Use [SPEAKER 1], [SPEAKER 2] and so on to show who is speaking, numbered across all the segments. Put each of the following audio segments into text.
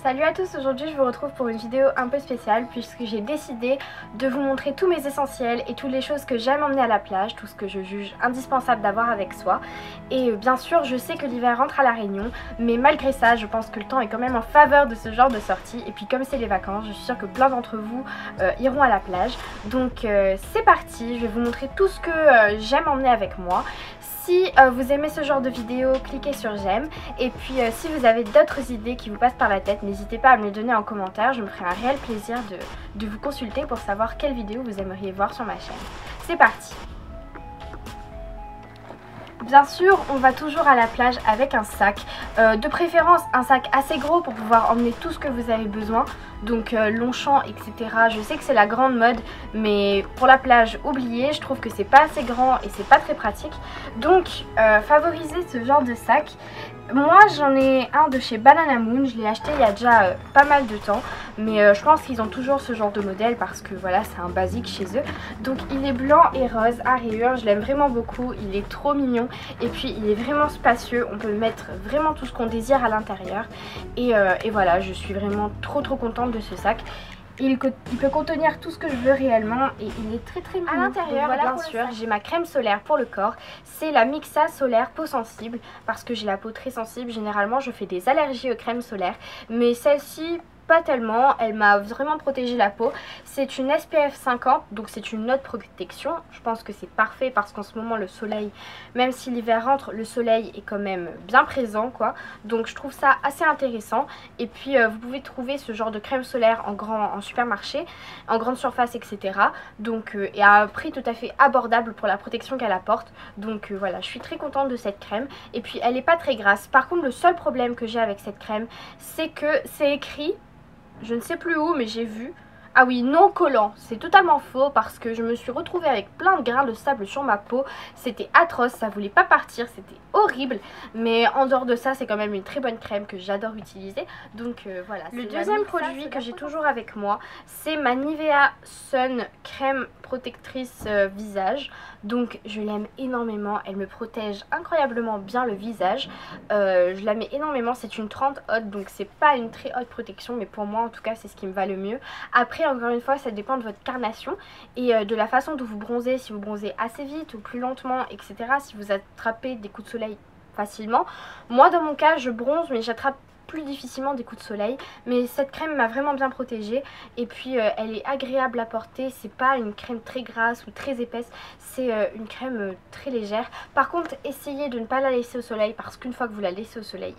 [SPEAKER 1] Salut à tous, aujourd'hui je vous retrouve pour une vidéo un peu spéciale puisque j'ai décidé de vous montrer tous mes essentiels et toutes les choses que j'aime emmener à la plage, tout ce que je juge indispensable d'avoir avec soi. Et bien sûr je sais que l'hiver rentre à la Réunion, mais malgré ça je pense que le temps est quand même en faveur de ce genre de sortie. Et puis comme c'est les vacances, je suis sûre que plein d'entre vous iront à la plage. Donc c'est parti, je vais vous montrer tout ce que j'aime emmener avec moi. Si vous aimez ce genre de vidéo, cliquez sur j'aime. Et puis si vous avez d'autres idées qui vous passent par la tête, n'hésitez pas à me les donner en commentaire. Je me ferai un réel plaisir de vous consulter pour savoir quelle vidéo vous aimeriez voir sur ma chaîne. C'est parti! Bien sûr, on va toujours à la plage avec un sac, de préférence un sac assez gros pour pouvoir emmener tout ce que vous avez besoin, donc Longchamp, etc. Je sais que c'est la grande mode, mais pour la plage, oubliez, je trouve que c'est pas assez grand et c'est pas très pratique. Donc favorisez ce genre de sac. Moi j'en ai un de chez Banana Moon, je l'ai acheté il y a déjà pas mal de temps, mais je pense qu'ils ont toujours ce genre de modèle parce que voilà, c'est un basique chez eux. Donc il est blanc et rose à rayures, je l'aime vraiment beaucoup, il est trop mignon et puis il est vraiment spacieux, on peut mettre vraiment tout ce qu'on désire à l'intérieur et voilà, je suis vraiment trop contente de ce sac. Il peut contenir tout ce que je veux réellement et il est très mignon. À l'intérieur, voilà, bien sûr, j'ai ma crème solaire pour le corps. C'est la Mixa Solaire Peau Sensible parce que j'ai la peau très sensible. Généralement, je fais des allergies aux crèmes solaires, mais celle-ci, pas tellement. Elle m'a vraiment protégé la peau. C'est une SPF 50, donc c'est une autre protection. Je pense que c'est parfait parce qu'en ce moment le soleil, même si l'hiver rentre, le soleil est quand même bien présent quoi. Donc je trouve ça assez intéressant. Et puis vous pouvez trouver ce genre de crème solaire en supermarché, en grande surface, etc. Donc et à un prix tout à fait abordable pour la protection qu'elle apporte. Donc voilà, je suis très contente de cette crème. Et puis elle n'est pas très grasse. Par contre le seul problème que j'ai avec cette crème, c'est que c'est écrit, je ne sais plus où, mais j'ai vu. Ah oui, non collant. C'est totalement faux parce que je me suis retrouvée avec plein de grains de sable sur ma peau. C'était atroce, ça voulait pas partir, c'était horrible. Mais en dehors de ça, c'est quand même une très bonne crème que j'adore utiliser. Donc voilà. Le deuxième produit que j'ai toujours avec moi, c'est ma Nivea Sun crème protectrice visage. Donc je l'aime énormément, elle me protège incroyablement bien le visage. Je la mets énormément, c'est une 30 haute, donc c'est pas une très haute protection, mais pour moi en tout cas c'est ce qui me va le mieux. Après encore une fois ça dépend de votre carnation et de la façon dont vous bronzez, si vous bronzez assez vite ou plus lentement, etc. Si vous attrapez des coups de soleil facilement. Moi dans mon cas je bronze mais j'attrape plus difficilement des coups de soleil, mais cette crème m'a vraiment bien protégée et puis elle est agréable à porter. C'est pas une crème très grasse ou très épaisse, c'est une crème très légère. Par contre essayez de ne pas la laisser au soleil parce qu'une fois que vous la laissez au soleil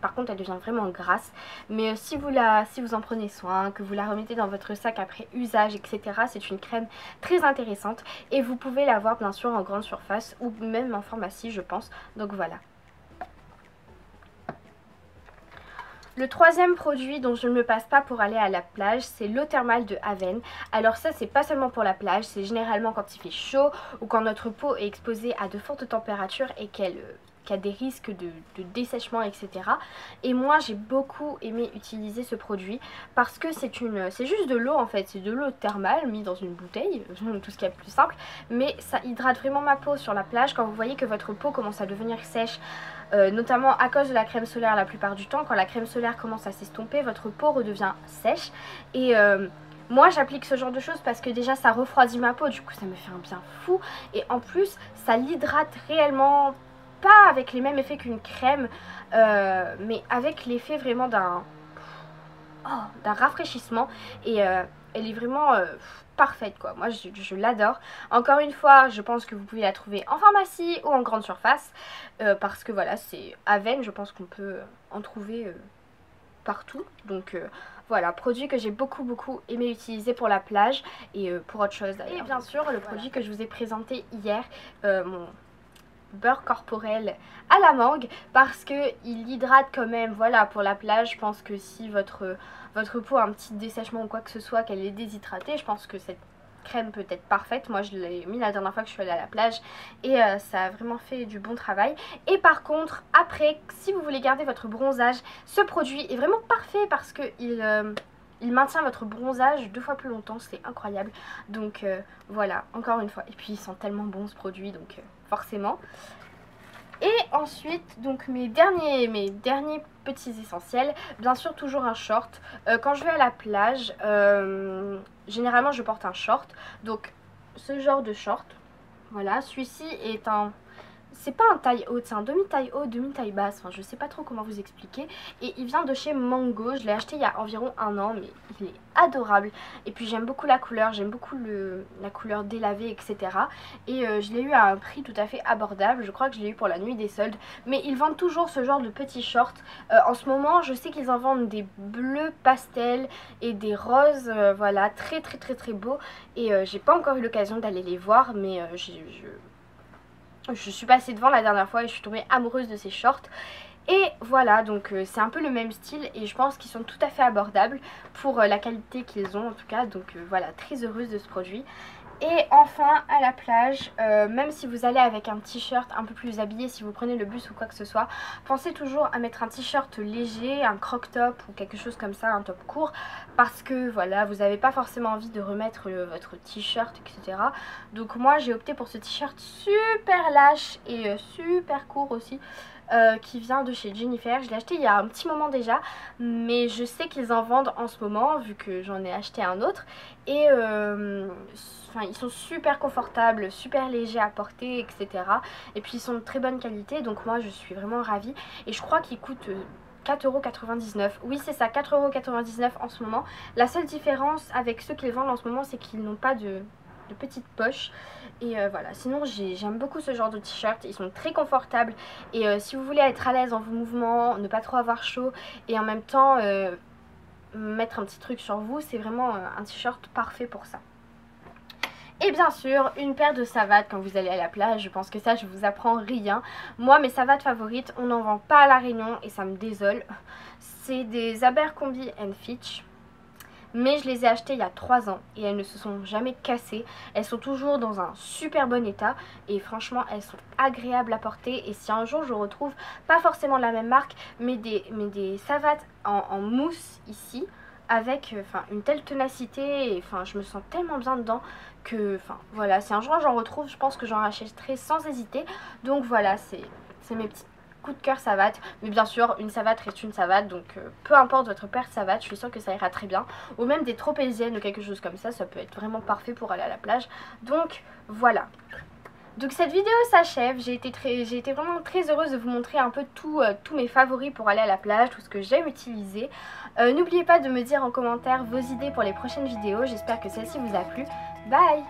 [SPEAKER 1] par contre elle devient vraiment grasse. Mais si vous en prenez soin, que vous la remettez dans votre sac après usage, etc., c'est une crème très intéressante et vous pouvez l'avoir bien sûr en grande surface ou même en pharmacie je pense. Donc voilà. Le troisième produit dont je ne me passe pas pour aller à la plage, c'est l'eau thermale de Haven. Alors ça, c'est pas seulement pour la plage, c'est généralement quand il fait chaud ou quand notre peau est exposée à de fortes températures et qu'il y a des risques de dessèchement, etc. Et moi j'ai beaucoup aimé utiliser ce produit parce que c'est juste de l'eau en fait, c'est de l'eau thermale mise dans une bouteille, tout ce qui est le plus simple, mais ça hydrate vraiment ma peau sur la plage. Quand vous voyez que votre peau commence à devenir sèche, notamment à cause de la crème solaire la plupart du temps, quand la crème solaire commence à s'estomper, votre peau redevient sèche et moi j'applique ce genre de choses parce que déjà ça refroidit ma peau, du coup ça me fait un bien fou et en plus ça l'hydrate réellement, pas avec les mêmes effets qu'une crème, mais avec l'effet vraiment d'un rafraîchissement et elle est vraiment parfaite quoi. Moi je l'adore. Encore une fois je pense que vous pouvez la trouver en pharmacie ou en grande surface parce que voilà, c'est Haven, je pense qu'on peut en trouver partout. Donc voilà, produit que j'ai beaucoup aimé utiliser pour la plage et pour autre chose d'ailleurs. Et bien sûr le produit que je vous ai présenté hier, mon beurre corporel à la mangue, parce que il hydrate quand même. Voilà, pour la plage je pense que si votre peau a un petit dessèchement ou quoi que ce soit, qu'elle est déshydratée, je pense que cette crème peut être parfaite. Moi je l'ai mis la dernière fois que je suis allée à la plage et ça a vraiment fait du bon travail. Et par contre après, si vous voulez garder votre bronzage, ce produit est vraiment parfait parce que il maintient votre bronzage 2 fois plus longtemps, c'est incroyable. Donc voilà, encore une fois. Et puis il sent tellement bon ce produit, donc forcément. Et ensuite, donc mes derniers petits essentiels, bien sûr toujours un short. Quand je vais à la plage, généralement je porte un short, donc ce genre de short, voilà, celui-ci est un... C'est pas un taille haute, c'est un demi-taille haute, demi-taille basse, enfin je sais pas trop comment vous expliquer. Et il vient de chez Mango, je l'ai acheté il y a environ 1 an, mais il est adorable. Et puis j'aime beaucoup la couleur, j'aime beaucoup la couleur délavée, etc. Et je l'ai eu à un prix tout à fait abordable, je crois que je l'ai eu pour la nuit des soldes. Mais ils vendent toujours ce genre de petits shorts. En ce moment, je sais qu'ils en vendent des bleus pastel et des roses, voilà, très beaux. Et j'ai pas encore eu l'occasion d'aller les voir, mais je suis passée devant la dernière fois et je suis tombée amoureuse de ces shorts. Et voilà, donc c'est un peu le même style et je pense qu'ils sont tout à fait abordables pour la qualité qu'ils ont en tout cas. Donc voilà, très heureuse de ce produit. Et enfin à la plage, même si vous allez avec un t-shirt un peu plus habillé, si vous prenez le bus ou quoi que ce soit, pensez toujours à mettre un t-shirt léger, un croc top ou quelque chose comme ça, un top court, parce que voilà, vous n'avez pas forcément envie de remettre votre t-shirt, etc. Donc moi j'ai opté pour ce t-shirt super lâche et super court aussi. Qui vient de chez Jennifer. Je l'ai acheté il y a un petit moment déjà, mais je sais qu'ils en vendent en ce moment vu que j'en ai acheté un autre. Et ils sont super confortables, super légers à porter, etc. Et puis ils sont de très bonne qualité, donc moi je suis vraiment ravie. Et je crois qu'ils coûtent 4,99€. Oui c'est ça, 4,99€ en ce moment. La seule différence avec ceux qu'ils vendent en ce moment, c'est qu'ils n'ont pas de petites poches. Et voilà, sinon j'aime beaucoup ce genre de t-shirt, ils sont très confortables. Et si vous voulez être à l'aise dans vos mouvements, ne pas trop avoir chaud et en même temps mettre un petit truc sur vous, c'est vraiment un t-shirt parfait pour ça. Et bien sûr, une paire de savates quand vous allez à la plage, je pense que ça je vous apprends rien. Moi mes savates favorites, on n'en vend pas à La Réunion et ça me désole. C'est des Abercrombie & Fitch. Mais je les ai achetées il y a 3 ans et elles ne se sont jamais cassées. Elles sont toujours dans un super bon état et franchement elles sont agréables à porter. Et si un jour je retrouve, pas forcément la même marque, mais des savates en mousse ici, avec une telle ténacité, et je me sens tellement bien dedans que voilà, si un jour j'en retrouve, je pense que j'en rachèterai sans hésiter. Donc voilà, c'est mes petits coup de cœur savate, mais bien sûr une savate reste une savate, donc peu importe votre paire de savates, je suis sûre que ça ira très bien, ou même des tropéziennes ou quelque chose comme ça peut être vraiment parfait pour aller à la plage. Donc voilà. Donc cette vidéo s'achève, j'ai été vraiment très heureuse de vous montrer un peu tous mes favoris pour aller à la plage, tout ce que j'aime utiliser. N'oubliez pas de me dire en commentaire vos idées pour les prochaines vidéos, j'espère que celle-ci vous a plu. Bye!